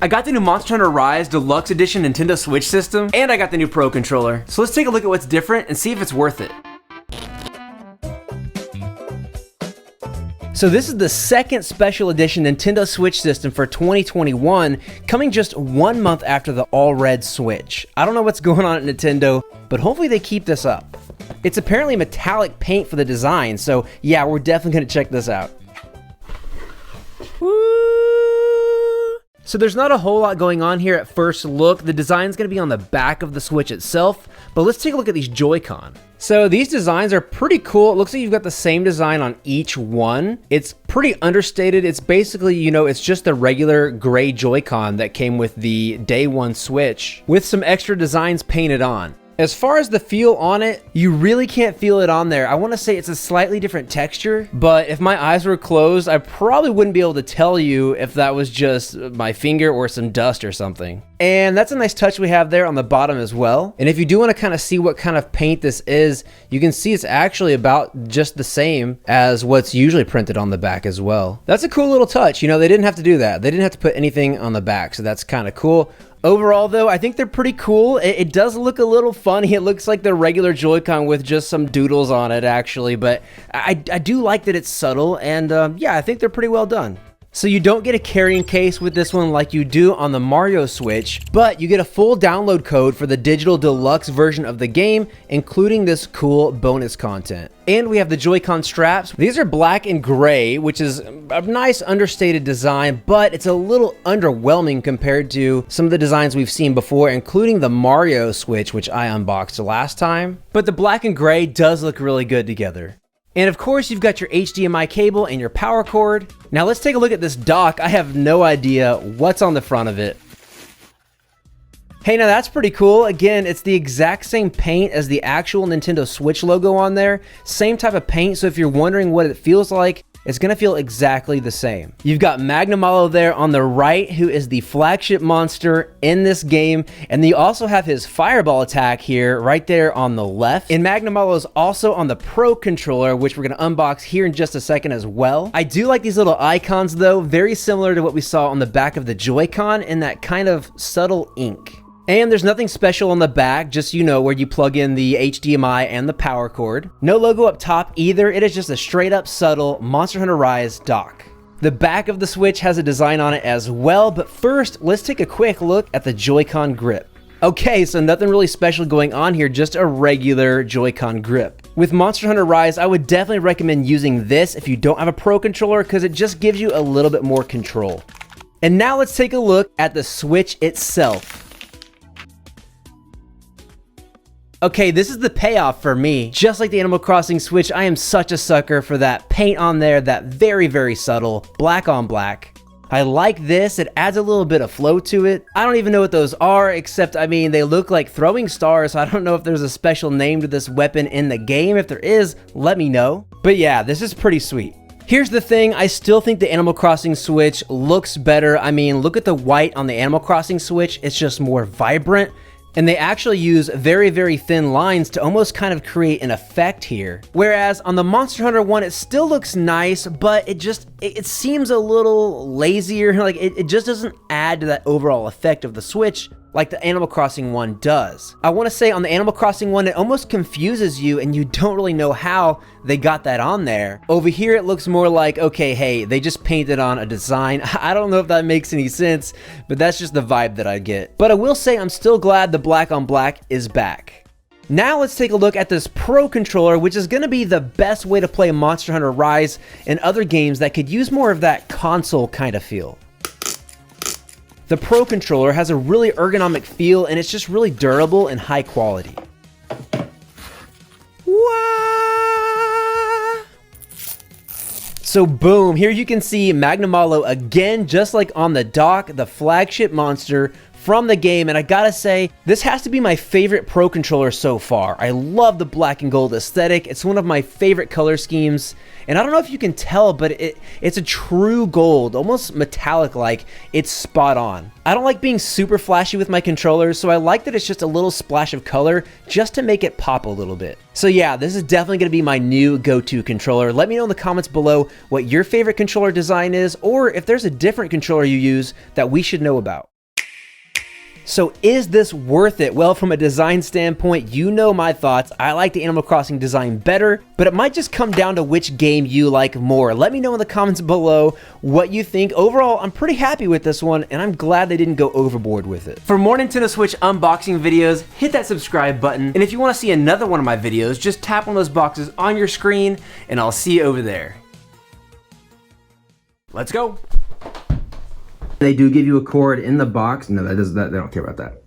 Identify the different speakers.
Speaker 1: I got the new Monster Hunter Rise Deluxe Edition Nintendo Switch system, and I got the new Pro Controller. So let's take a look at what's different and see if it's worth it. So this is the second special edition Nintendo Switch system for 2021, coming just 1 month after the all-red Switch. I don't know what's going on at Nintendo, but hopefully they keep this up. It's apparently metallic paint for the design, so yeah, we're definitely gonna check this out. Woo! So there's not a whole lot going on here at first look. The design's gonna be on the back of the Switch itself, but let's take a look at these Joy-Con. So these designs are pretty cool. It looks like you've got the same design on each one. It's pretty understated. It's basically, you know, it's just the regular gray Joy-Con that came with the day one Switch with some extra designs painted on. As far as the feel on it, you really can't feel it on there. I want to say it's a slightly different texture, but if my eyes were closed, I probably wouldn't be able to tell you if that was just my finger or some dust or something. And that's a nice touch we have there on the bottom as well. And if you do want to kind of see what kind of paint this is, you can see it's actually about just the same as what's usually printed on the back as well. That's a cool little touch. You know, they didn't have to do that. They didn't have to put anything on the back, so that's kind of cool. Overall, though, I think they're pretty cool. It does look a little funny. It looks like the regular Joy-Con with just some doodles on it, actually. But I do like that it's subtle, and yeah, I think they're pretty well done. So you don't get a carrying case with this one like you do on the Mario Switch, but you get a full download code for the digital deluxe version of the game, including this cool bonus content. And we have the Joy-Con straps. These are black and gray, which is a nice understated design, but it's a little underwhelming compared to some of the designs we've seen before, including the Mario Switch, which I unboxed last time. But the black and gray does look really good together. And of course, you've got your HDMI cable and your power cord. Now let's take a look at this dock. I have no idea what's on the front of it. Hey, now that's pretty cool. Again, it's the exact same paint as the actual Nintendo Switch logo on there. Same type of paint, so if you're wondering what it feels like, it's gonna feel exactly the same. You've got Magnamalo there on the right, who is the flagship monster in this game, and you also have his fireball attack here, right there on the left. And Magnamalo is also on the Pro Controller, which we're gonna unbox here in just a second as well. I do like these little icons though, very similar to what we saw on the back of the Joy-Con in that kind of subtle ink. And there's nothing special on the back, just, you know, where you plug in the HDMI and the power cord. No logo up top either. It is just a straight up subtle Monster Hunter Rise dock. The back of the Switch has a design on it as well, but first, let's take a quick look at the Joy-Con grip. Okay, so nothing really special going on here, just a regular Joy-Con grip. With Monster Hunter Rise, I would definitely recommend using this if you don't have a Pro Controller, because it just gives you a little bit more control. And now let's take a look at the Switch itself. Okay, this is the payoff for me. Just like the Animal Crossing Switch, I am such a sucker for that paint on there, that very, very subtle black on black. I like this. It adds a little bit of flow to it. I don't even know what those are, except, I mean, they look like throwing stars, so I don't know if there's a special name to this weapon in the game. If there is, let me know. But yeah, this is pretty sweet. Here's the thing, I still think the Animal Crossing Switch looks better. I mean, look at the white on the Animal Crossing Switch. It's just more vibrant. And they actually use very, very thin lines to almost kind of create an effect here. Whereas on the Monster Hunter one, it still looks nice, but it seems a little lazier. Like it just doesn't add to that overall effect of the Switch like the Animal Crossing one does. I want to say on the Animal Crossing one, it almost confuses you and you don't really know how they got that on there. Over here, it looks more like, okay, hey, they just painted on a design. I don't know if that makes any sense, but that's just the vibe that I get. But I will say I'm still glad the black on black is back. Now let's take a look at this Pro Controller, which is going to be the best way to play Monster Hunter Rise and other games that could use more of that console kind of feel. The Pro Controller has a really ergonomic feel, and it's just really durable and high quality. Wah! So boom, here you can see Magnamalo again, just like on the dock, the flagship monster from the game, and I gotta say, this has to be my favorite Pro Controller so far. I love the black and gold aesthetic. It's one of my favorite color schemes, and I don't know if you can tell, but it's a true gold, almost metallic-like. It's spot on. I don't like being super flashy with my controllers, so I like that it's just a little splash of color just to make it pop a little bit. So yeah, this is definitely gonna be my new go-to controller. Let me know in the comments below what your favorite controller design is, or if there's a different controller you use that we should know about. So is this worth it? Well, from a design standpoint, you know my thoughts. I like the Animal Crossing design better, but it might just come down to which game you like more. Let me know in the comments below what you think. Overall, I'm pretty happy with this one, and I'm glad they didn't go overboard with it. For more Nintendo Switch unboxing videos, hit that subscribe button, and if you want to see another one of my videos, just tap on those boxes on your screen, and I'll see you over there. Let's go. They do give you a cord in the box. No, they don't care about that.